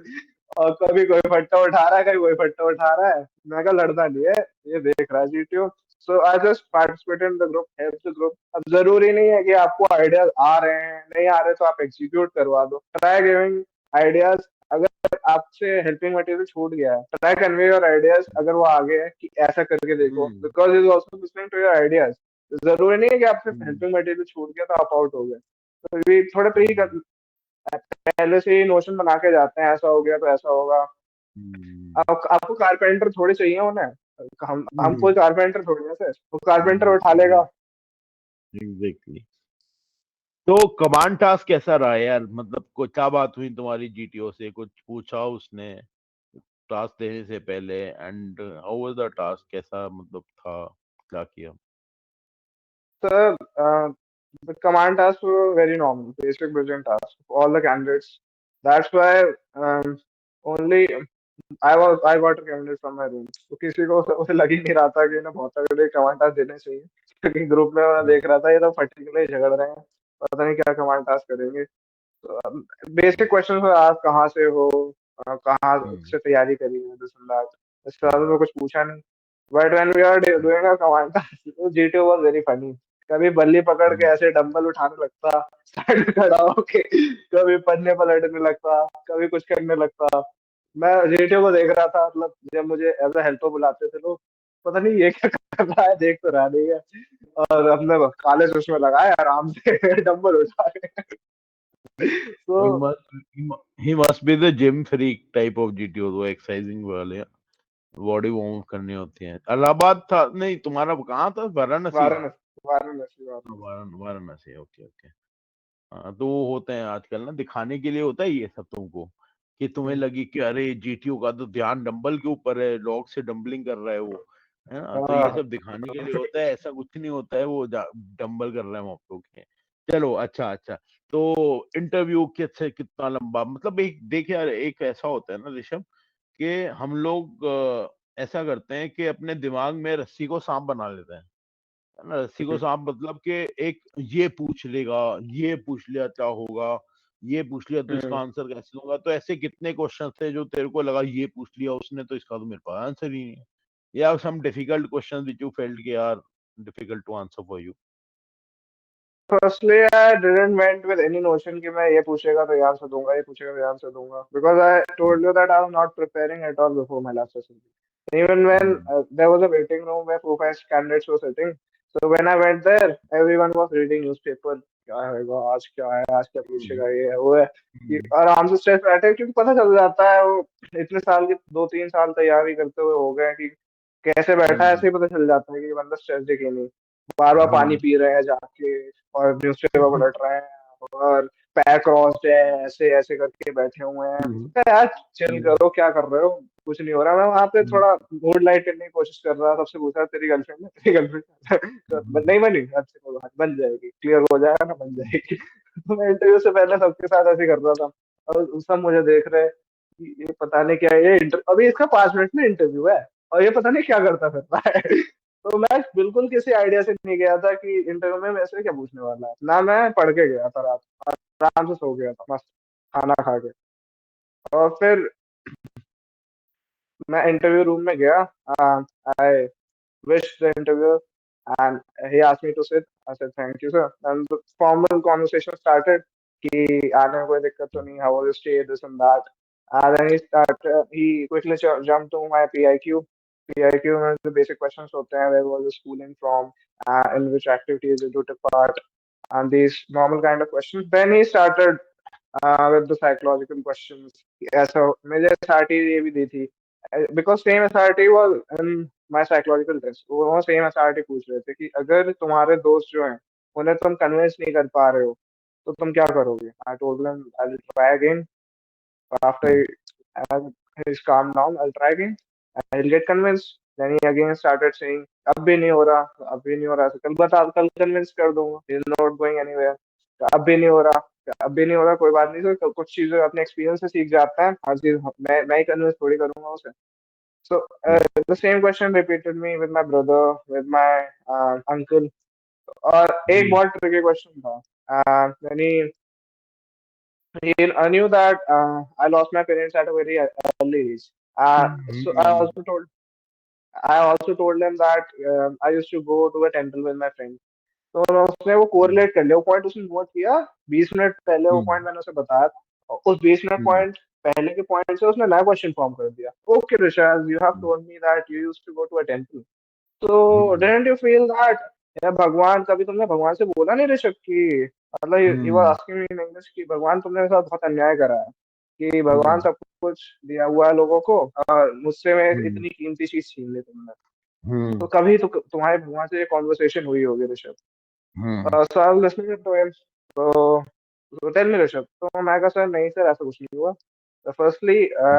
और कभी कोई फट्टा उठा रहा है, कभी कोई फट्टा उठा रहा है, मैं कहा लड़ना नहीं है, ये देख रहा है GTO. So I just participate in the group, help the group. अब जरूरी नहीं है कि आपको आइडियाज आ रहे हैं, नहीं आ रहे तो आप एग्जीक्यूट करवा दो, ट्राई गिविंग आइडियाज। अगर आपसे हेल्पिंग मटेरियल छूट गया है, ट्राई कन्वे योर आइडियाज, अगर वो आगे है कि ऐसा करके देखो, because is also listening to your ideas. जरूरी नहीं है कि आपसे हेल्पिंग मटेरियल छूट गया तो आप आउट हो गए, तो ये थोड़े प्री पहले से ही नोशन बना के जाते हैं, ऐसा हो गया तो ऐसा होगा। आपको कारपेंटर थोड़ी चाहिए होना है, हम कोई कारपेंटर थोड़ी है सर, वो कारपेंटर उठा लेगा।
एग्जैक्टली। तो कमांड टास्क कैसा रहा यार, मतलब को क्या बात हुई तुम्हारी जीटीओ से, कुछ पूछा उसने टास्क देने से पहले, and how was the task, कैसा मतलब था, क्या किया?
Sir, the command tasks were very normal, basic brilliant tasks for all the candidates. That's why only I got recommended from my room. तो किसी को उसे लग ही नहीं रहा था कि इन्हें बहुत तगड़े कमांड टास्क देने चाहिए, क्योंकि ग्रुप में मैं देख रहा था ये तो पर्टिकुलर झगड़ रहे हैं, पता नहीं क्या कमांड टास्क करेंगे। बेसिक क्वेश्चन है, आप कहाँ से हो, कहाँ
हम्म
से तैयारी करी है, दिस एंड दैट। इसके बाद में कुछ पूछा नहीं। But when we are doing a command task, GTO was very funny. कभी बल्ली पकड़ के
हम्म
ऐसे डंबल उठाने लगता साइड में खड़ा होके, कभी पन्ने पलटने लगता, कभी कुछ करने लगता। मैं जीटीओ को देख रहा था, मतलब जब मुझे एज अ हेल्पर बुलाते थे लोग, पता नहीं ये क्या कर रहा है, देख तो रहा नहीं है, और अपने काले चश्मे लगाए आराम से डंबल उठा रहे हैं।
He
तो
must he must be the gym freak type of GTO, वो एक्सरसाइजिंग वाले बॉडी वार्म करनी होती है। इलाहाबाद था नहीं, तुम्हारा कहाँ था? वाराणसी।
वाराणसी वाराणसी वाराणसी।
Varanasi, okay okay. हाँ, तो वो होते हैं आजकल ना, दिखाने के लिए होता है ये सब तुमको, कि तुम्हें
हम्म,
लगी कि अरे जीटीओ का तो ध्यान डंबल के ऊपर है, लॉग से डंबलिंग कर रहा है वो, है ना, तो ये
हाँ,
सब दिखाने के लिए होता है, ऐसा कुछ नहीं होता है, वो डंबल कर रहे हैं हम लोग के। चलो अच्छा अच्छा। तो इंटरव्यू से कितना लंबा, मतलब एक देखिए यार, एक ऐसा होता है ना ऋषभ, कि हम लोग ऐसा करते हैं कि अपने दिमाग में रस्सी को सांप बना लेते हैं, है ना। रस्सी को सांप मतलब कि एक ये पूछ लेगा, ये पूछ लिया क्या होगा, ये पूछ लिया तो इसका
हम्म।
आंसर कैसे दूंगा। तो ऐसे कितने क्वेश्चन थे जो तेरे को लगा ये पूछ लिया उसने तो इसका तो मेरे पास आंसर ही नहीं है, या some difficult question which you felt के are difficult to answer for you?
Firstly, I didn't went with any notion कि मैं ये पूछेगा तो ये आंसर दूंगा, ये पूछेगा तो ये आंसर दूंगा, because I told you that I was not preparing at all before my last session. Even when there was a waiting room where 4 5 candidates were sitting, so when I went there, everyone was reading newspaper, क्या होगा आज, क्या है आज, क्या पूछेगा, ये है वो है, कि आराम से स्ट्रेस बैठे हैं, क्योंकि पता चल जाता है वो इतने साल की 2 3 साल तैयारी करते हुए हो गए हैं, कि कैसे बैठा है ऐसे ही पता चल जाता है कि ये बंदा स्ट्रेस है कि नहीं। बार बार पानी पी रहे हैं जाके, और न्यूज़पेपर पलट रहे हैं, और पैर क्रॉस्ड है, ऐसे ऐसे करके बैठे हुए हैं। कहा, यार चिल करो, क्या कर रहे हो, कुछ नहीं हो रहा। मैं वहां पे थोड़ा मूड लाइट करने की कोशिश कर रहा था, सबसे पूछा तेरी गर्लफ्रेंड है, तेरी गर्लफ्रेंड नहीं बनी, अच्छे कोई बात, बन जाएगी, क्लियर हो जाएगा ना, बन जाएगी। तो मैं इंटरव्यू से पहले सबके साथ ऐसे कर रहा था, और सब मुझे देख रहे हैं कि ये पता नहीं क्या है, ये अभी इसका 5 मिनट में इंटरव्यू है, और ये पता नहीं क्या करता फिर रहा है। तो मैं बिल्कुल किसी आइडिया से नहीं गया था कि इंटरव्यू में वैसे क्या पूछने वाला है ना। मैं पढ़ के गया था, रात आराम से सो गया था मस्त, खाना खा के। और फिर मैं इंटरव्यू रूम में गया, I wish the interview and he asked me to sit. I said thank you sir, and the formal conversation started कि आने में कोई दिक्कत तो नहीं, how was your stay, this and that. And then he quickly jumped to my PIQ. PIQ में the basic questions होते हैं, where was the schooling from, in which activities did you took part, and these normal kind of questions. Then he started with the psychological questions. ऐसा मुझे SRT ये भी दी थी, because same SRT was in my psychological test. वो same SRT पूछ रहे थे कि अगर तुम्हारे दोस्त जो हैं उन्हें तुम कन्विंस नहीं कर पा रहे हो तो तुम क्या करोगे। I told them I'll try again. After he's calmed down, I'll try again. I'll get convinced. Then he again started saying, अब भी नहीं हो रहा, अब भी नहीं हो रहा, तो कल बता, कल कन्विंस कर दूंगा, he's not going anywhere। अब भी नहीं हो रहा, अब भी नहीं हो रहा, कोई बात नहीं सर, कुछ चीजें अपने एक्सपीरियंस से सीख जाता है, हर चीज मैं ही कन्विंस थोड़ी करूंगा उसे। So the same question repeated me with my brother, with my uncle। और एक बहुत tricky question था। When I knew that I lost my parents at a very early age. So I also told them that I used to go to a temple with my friends. तो उसने वो कोरिलेट कर लिया, वो पॉइंट उसने नोट किया, 20 मिनट पहले वो पॉइंट मैंने उसे बताया था, और उस 20 मिनट पॉइंट पहले के पॉइंट से उसने नया क्वेश्चन फॉर्म कर दिया। Okay Rishaj, you have told me that you used to go to a temple, तो डिडंट यू फील दैट, यार भगवान, कभी तुमने भगवान से बोला नहीं ऋषभ कि, मतलब he was asking me in English कि भगवान तुमने मेरे साथ बहुत अन्याय करा है, कि भगवान सब कुछ दिया हुआ है लोगों को, और मुझसे में इतनी कीमती चीज छीन ली तुमने। तो कभी तो तुम्हारे भगवान से ये कॉन्वर्सेशन हुई होगी Rishabh. So I was listening to him. So tell me Rishabh, तो मैं कहा सर नहीं सर, ऐसा कुछ नहीं हुआ। So firstly,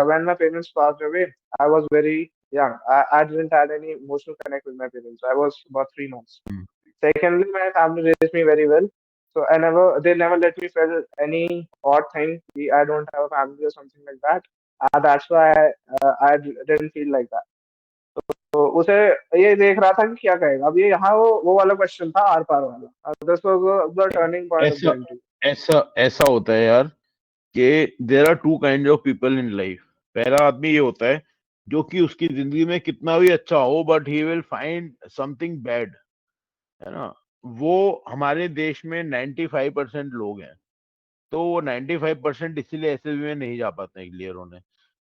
when my parents passed away, I was very young. I didn't had any emotional connect with my parents. I was about 3 months. Secondly, my family raised me very well. So they never let me feel any odd thing. I don't have a family or something like that. That's why I didn't feel like that. तो उसे ये देख रहा था कि क्या कहेगा। अब ये यहाँ वो वाला क्वेश्चन था, आर पार वाला। This was the turning point of the
ऐसा
इंटरव्यू।
ऐसा ऐसा होता है यार कि there are two kind of people in life. पहला आदमी ये होता है जो कि उसकी जिंदगी में कितना भी अच्छा हो but he will find something bad, है ना। वो हमारे देश में 95% लोग हैं, तो वो 95% इसीलिए एसएसबी में नहीं जा पाते हैं क्लियर होने।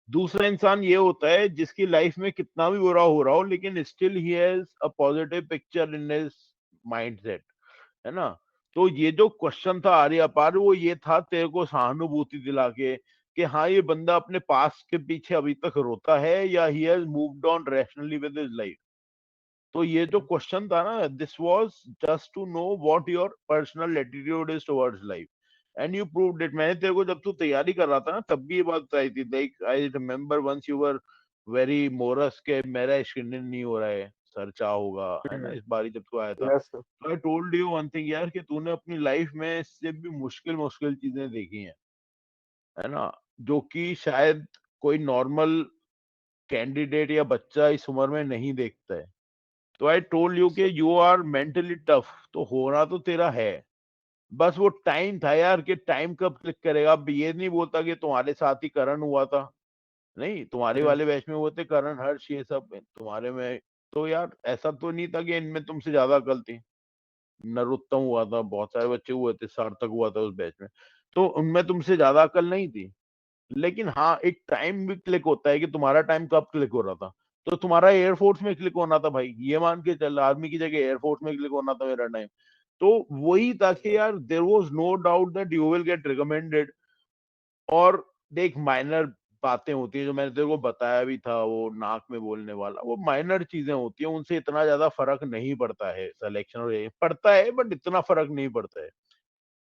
दूसरा इंसान ये होता है जिसकी लाइफ में कितना भी बुरा हो रहा हो लेकिन still he has a positive picture in his mindset, है ना। तो ये जो क्वेश्चन था आर्य अपार, वो ये था तेरे को सहानुभूति दिला के कि हाँ ये बंदा अपने पास के पीछे अभी तक रोता है या he has moved on rationally with his life. तो ये जो क्वेश्चन था ना, this was just to know what your personal attitude is towards life and you proved it. मैंने तेरे को जब तू तैयारी कर रहा था ना तब भी ये बात बताई थी, like I remember once you were very morose के मेरा स्क्रीनिंग नहीं हो रहा है, सर क्या होगा, है ना, इस बारी जब तू आया था।
Yes sir.
तो I told you one thing यार कि तूने अपनी लाइफ में इससे भी मुश्किल मुश्किल चीजें देखी हैं, है ना, जो कि शायद कोई नॉर्मल कैंडिडेट या बच्चा इस उम्र में नहीं देखता है। तो आई टोल्ड यू कि यू आर मेंटली टफ, तो होना तो तेरा है, बस वो टाइम था यार कि टाइम कब क्लिक करेगा। अब ये नहीं बोलता कि तुम्हारे साथ ही करण हुआ था, नहीं, तुम्हारे वाले बैच में हुए थे करण हर्ष ये सब, तुम्हारे में तो यार ऐसा तो नहीं था कि इनमें तुमसे ज्यादा अकल थी। नरोत्तम हुआ था, बहुत सारे बच्चे हुए थे, सार्थक हुआ था उस बैच में, तो उनमें तुमसे ज्यादा अकल नहीं थी। लेकिन हाँ एक टाइम भी क्लिक होता है कि तुम्हारा टाइम कब क्लिक हो रहा था। तो तुम्हारा एयरफोर्स में क्लिक होना था भाई, ये मान के चल, आर्मी की जगह एयरफोर्स में क्लिक होना था मेरा टाइम। तो वही था कि यार there was no doubt that you will get recommended. और देख माइनर बातें होती है जो मैंने तेरे को बताया भी था, वो नाक में बोलने वाला, वो माइनर चीजें होती है, उनसे इतना ज्यादा फर्क नहीं पड़ता है सिलेक्शन, और पड़ता है बट इतना फर्क नहीं पड़ता है।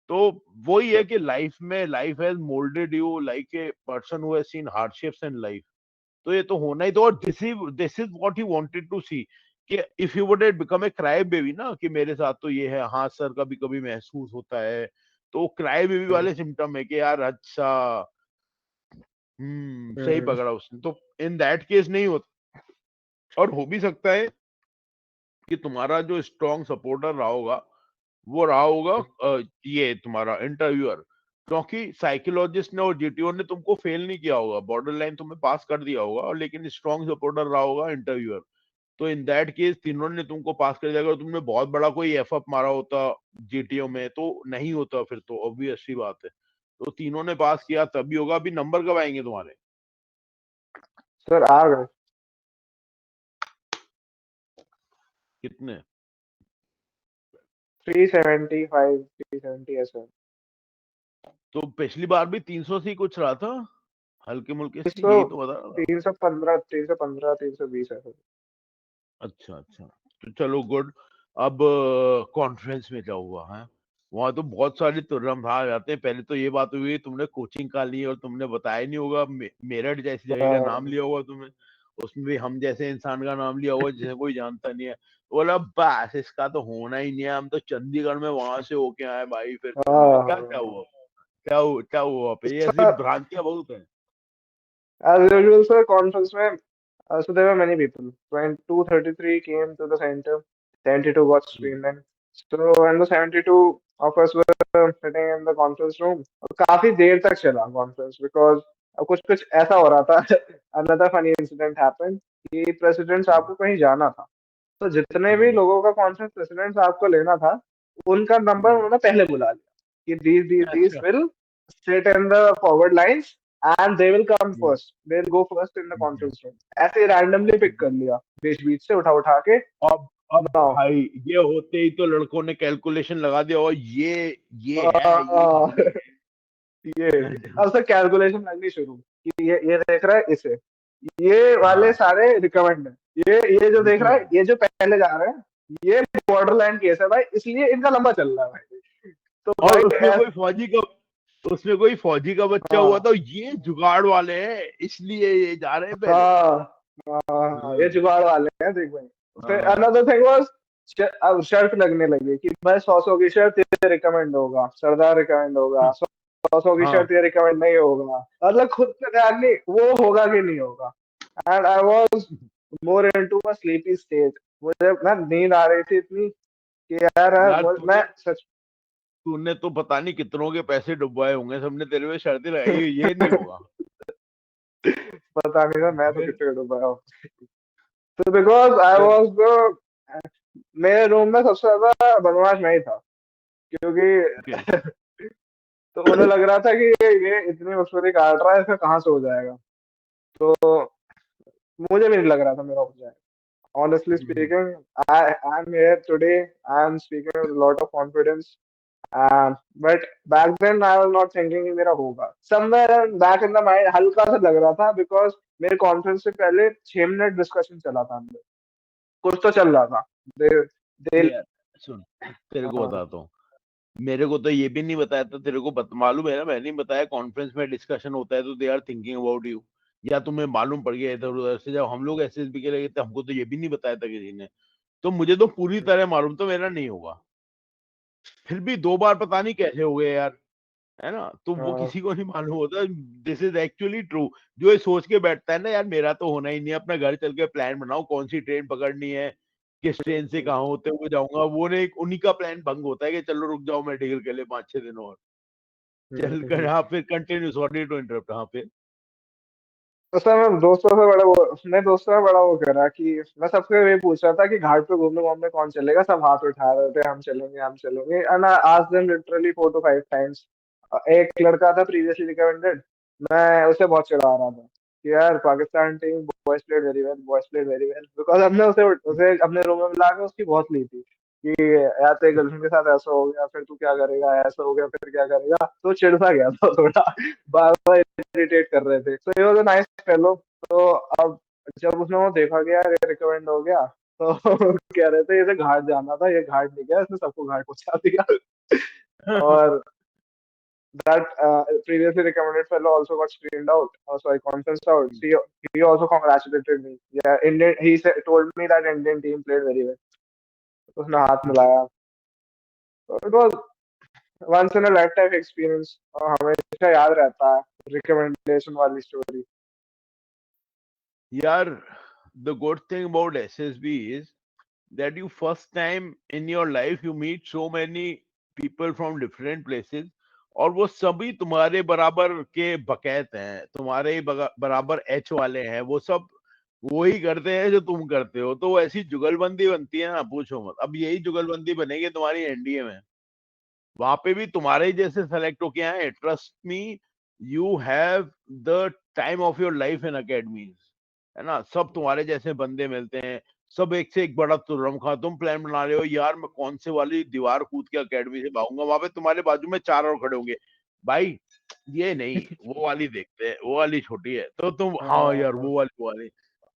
तो वही है कि लाइफ में life has moulded you like a person who has seen hardships in life. तो ये तो होना ही तो, और this is what he wanted to see कि if you would become a cry baby ना, कि मेरे साथ तो ये है, हाँ सर कभी कभी महसूस होता है, तो क्राई बेबी वाले सिम्टम है कि यार अच्छा सही पकड़ा उसने, तो इन दैट केस नहीं होता। और हो भी सकता है कि तुम्हारा जो स्ट्रॉन्ग सपोर्टर रहा होगा वो रहा होगा ये तुम्हारा इंटरव्यूअर, क्योंकि साइकोलॉजिस्ट ने और जीटीओ ने तुमको फेल नहीं किया होगा, बॉर्डर लाइन तुम्हें पास कर दिया होगा, और लेकिन स्ट्रॉन्ग सपोर्टर रहा होगा इंटरव्यूअर। तो इन दैट केस तीनों ने तुमको पास कर दिया। अगर तुमने बहुत बड़ा कोई एफ अप मारा होता जीटीओ में तो नहीं होता, फिर तो ऑब्वियस सी बात है। तो तीनों ने पास किया तभी होगा। अभी नंबर कब आएंगे तुम्हारे?
सर आ गए।
कितने?
375 370 ऐसा।
तो पिछली बार भी 300 से ही कुछ रहा था, हल्के मुल्के
तीन
से,
सौ
यही तो बता रहा था।
315 315 320 ऐसा।
अच्छा अच्छा, तो चलो गुड। अब कॉन्फ्रेंस में क्या हुआ है? वहां तो बहुत सारे तुर्रम आ जाते हैं। पहले तो ये बात हुई तुमने कोचिंग का ली और तुमने बताया नहीं होगा, मेरठ जैसी जगह का नाम लिया होगा तुमने, उसमें भी हम जैसे इंसान का नाम लिया होगा जिसे कोई जानता नहीं है। बोला बस इसका तो होना ही नहीं है, हम तो चंडीगढ़ में वहां से होके आए भाई, फिर तुमने क्या क्या
हाँ
हुआ, क्या हुआ वहाँ पे? ये ऐसी
सर,
भ्रांतियां बहुत है।
as usual sir, conference में so there were many people. When 233 came to the center, 72 got screened in. So when the 72 of us were sitting in the conference room, काफी देर तक चला conference because कुछ कुछ ऐसा हो रहा था। Another funny incident happened कि प्रेसिडेंट साहब को कहीं जाना था। तो जितने भी
हम्म
लोगों का कॉन्फ्रेंस प्रेसिडेंट साहब को लेना था, उनका नंबर
हम्म,
उन्होंने पहले बुला लिया कि these
अच्छा।
will sit in the forward lines and they will come
hmm,
first, they'll go first in the
hmm,
conference room। ऐसे रैंडमली पिक
हम्म।
कर लिया बीच बीच से, उठा उठा के।
अब
नाउ
भाई ये होते ही तो लड़कों ने कैलकुलेशन लगा दिया, और ये है
ये
ये
अब सर कैलकुलेशन लगनी शुरू कि ये देख रहा है इसे, ये वाले
हाँ
सारे रिकमेंड है, ये जो देख रहा है,
रिकमेंड।
ये जो पहले जा रहे हैं, ये बॉर्डर लाइन केस है भाई, इसलिए इनका लंबा चल रहा है भाई। तो
और
भाई
उसमें कोई फौजी का बच्चा हुआ
हाँ
तो ये जुगाड़ वाले हैं इसलिए ये जा रहे हैं पहले।
हाँ हाँ, ये
हाँ
जुगाड़ वाले हैं देख भाई। फिर
हाँ
अनदर थिंग वाज अब शर्त लगने लगी कि भाई 100 की शर्त ये रिकमेंड होगा, सरदार रिकमेंड होगा, 100 की
हाँ
शर्त ये रिकमेंड नहीं होगा, मतलब खुद पे ध्यान नहीं वो होगा कि नहीं होगा। And I was more into a sleepy state, मुझे ना नींद आ रही थी इतनी कि यार
यार,
मैं
तूने
सच
तूने तो पता नहीं कितनों के पैसे डुबवाए होंगे, सबने तेरे पे शर्तें लगाई हुई, ये नहीं होगा।
पता नहीं था मैं तो
फिर
कितने डूबा हूँ। तो बिकॉज आई
फिर
वाज द मेरे रूम में सबसे ज्यादा बदमाश मैं ही था,
ओके।
क्योंकि तो उन्हें लग रहा था कि ये इतनी मस्कुरी काट रहा है, इसका कहाँ से हो जाएगा। तो मुझे भी नहीं लग रहा था मेरा हो जाएगा। Honestly speaking, I'm here today. I'm speaking with a lot of confidence. But back then I was not thinking कि मेरा होगा। Somewhere back in the mind हल्का सा लग रहा था, because मेरे कॉन्फ्रेंस से पहले 6 मिनट डिस्कशन चला था अंदर, कुछ तो चल रहा था। दे, दे,
यार सुन, तेरे को
हाँ,
बताता हूँ। मेरे को तो ये भी नहीं बताया था, तेरे को मालूम है ना, मैंने नहीं बताया कॉन्फ्रेंस में डिस्कशन होता है तो they are thinking about you. या तुम्हें मालूम पड़ गया इधर उधर से, जब हम लोग एसएसबी के लगे थे हमको तो ये भी नहीं बताया था किसी ने। तो मुझे तो पूरी तरह मालूम था मेरा नहीं होगा। फिर भी 2 बार पता नहीं कैसे हो गए यार, है ना, तो वो
हाँ,
किसी को नहीं मालूम होता। This is actually true. जो ये सोच के बैठता है ना यार मेरा तो होना ही नहीं है, अपना घर चल के प्लान बनाओ कौन सी ट्रेन पकड़नी है, किस ट्रेन से कहाँ होते हुए जाऊंगा, वो ने एक उन्हीं का प्लान भंग होता है कि चलो रुक जाओ मेडिकल के लिए 5-6 दिन और। चल कर, हाँ फिर कंटिन्यू, सॉरी टू इंटरप्ट, हाँ फिर।
तो सर मैं दोस्तों से बड़ा वो अपने दोस्तों में बड़ा वो करा कि मैं सबसे ये पूछ रहा था कि घाट पे घूमने घूमने कौन चलेगा, सब हाथ उठा रहे थे हम चलेंगे हम चलेंगे, and I asked them literally 4 to 5 times. एक लड़का था प्रीवियसली रिकमेंडेड, मैं उसे बहुत चिढ़ा रहा था कि यार Pakistan team boys played very well, boys played very well, because हमने उसे उसे अपने रूम में मिला के उसकी बहुत ली थी कि यार तेरे गर्लफ्रेंड के साथ ऐसा हो गया फिर तू क्या करेगा, ऐसा हो गया फिर क्या करेगा, तो चिढ़ सा गया था थोड़ा, बार बार इरिटेट कर रहे थे। So he was a nice fellow. तो अब जब उसने वो देखा कि यार ये रिकमेंड हो गया, तो कह रहे थे इसे घाट जाना था, ये घाट नहीं गया, इसने सबको घाट पहुंचा दिया। और that previously recommended fellow also got screened out, sorry, conferenced out. He also congratulated me. Yeah, Indian. He said, told me that Indian team played very well. उसने हाथ मिलाया। So it was once in a lifetime experience और हमेशा याद रहता है रिकमेंडेशन वाली स्टोरी।
यार, the good thing about SSB is that you first time in your life you meet so many people from different places, और वो सभी तुम्हारे बराबर के बकैत हैं, तुम्हारे ही बराबर एच वाले हैं, वो सब वही करते हैं जो तुम करते हो, तो ऐसी जुगलबंदी बनती है ना, पूछो मत। अब यही जुगलबंदी बनेगी तुम्हारी एनडीए में, वहां पे भी तुम्हारे ही जैसे सेलेक्ट होके आए, trust me. You have the time of your life in academies, है ना, सब तुम्हारे जैसे बंदे मिलते हैं, सब एक से एक बड़ा तुर्रम खा। तुम प्लान बना रहे हो यार मैं कौन से वाली दीवार कूद के अकेडमी से भागूंगा, वहां पे तुम्हारे बाजू में 4 और खड़े होंगे, भाई ये नहीं वो वाली देखते हैं, वो वाली छोटी है, तो तुम हाँ यार
हाँ,
वो वाली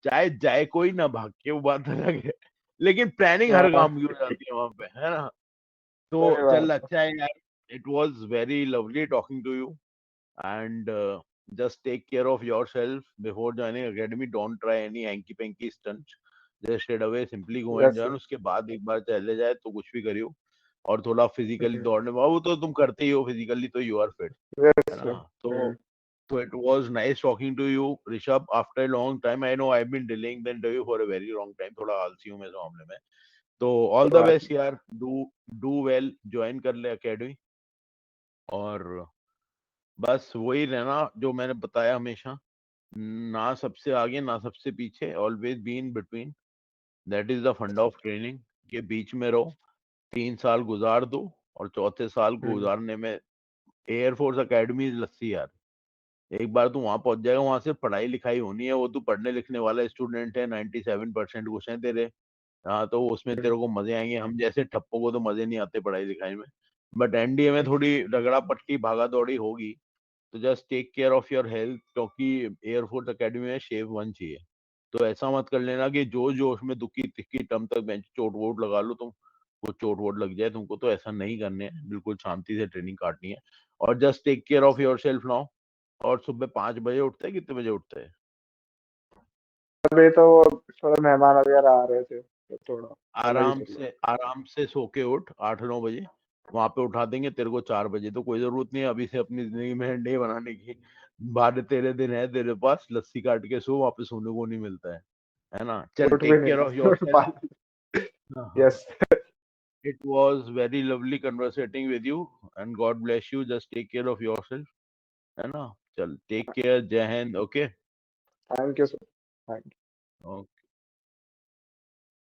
चाहे जाए कोई ना भाग के, वो बात अलग है। लेकिन प्लानिंग हर
हाँ,
काम की हो जाती है वहां पे, है ना। तो
सही
चल
बात है।
अच्छा है यार, it was very lovely talking to you, and just take care of yourself before joining academy. Don't try any hanky panky stunts. Just straight away simply go and
yes,
join, उसके बाद एक बार चले जाए तो कुछ भी करियो, और थोड़ा फिजिकली दौड़ने, वो तो तुम करते ही हो फिजिकली, तो यू आर फिट, है
यस,
ना। तो it was nice talking to you Rishabh, after a long time. I know I've been delaying the interview for a very long time, थोड़ा आलसी हूँ मैं इस मामले में। तो ऑल
कोई
द
बात
बेस्ट यार, डू वेल, ज्वाइन कर ले एकेडमी, और बस वही रहना जो मैंने बताया हमेशा, ना सबसे आगे ना सबसे पीछे, always be in between, that is the फंडा ऑफ ट्रेनिंग। के बीच में रहो, 3 साल गुजार दो, और चौथे साल को
नहीं।
गुजारने में एयरफोर्स अकेडमी लस्सी यार, एक बार तू वहां पहुंच जाएगा, वहां से पढ़ाई लिखाई होनी है, वो तू पढ़ने लिखने वाला स्टूडेंट है, 97% क्वेश्चन है तेरे, हाँ तो उसमें तेरे को मजे आएंगे, हम जैसे ठप्पों को तो मजे नहीं आते पढ़ाई लिखाई में। बट एनडीए में थोड़ी रगड़ा पट्टी भागा दौड़ी होगी, तो just take care of your health, क्योंकि एयरफोर्स एकेडमी में शेव वन चाहिए। तो ऐसा मत कर लेना कि जो जोश में दुखी तिक्की टम तक बेंच चोट वोट लगा लो तुम, कुछ चोट वोट लग जाए तुमको, तो ऐसा नहीं करने है, बिल्कुल शांति से ट्रेनिंग काटनी है। और just take care of yourself now. और सुबह 5 बजे उठते हैं, कितने बजे उठते हैं?
अभी तो वो थोड़ा मेहमान वगैरह आ रहे थे। थोड़ा अलग ही
आराम
चल रहा है।
से आराम से सो के उठ 8-9 बजे, वहां पे उठा देंगे तेरे को 4 बजे। तो कोई जरूरत नहीं है अभी से अपनी जिंदगी में डे बनाने की। 12-13 दिन है तेरे पास, लस्सी काट के सो, वापस सोने को नहीं मिलता है ना। चल,
उठ भी
टेक
नहीं
केयर ऑफ
रहा
योरसेल्फ। हाँ हाँ,
yes.
It was very lovely conversating with you, and God bless you, just take care of yourself, है ना। चल, take care, Jai Hind, okay.
Thank you sir.
Okay.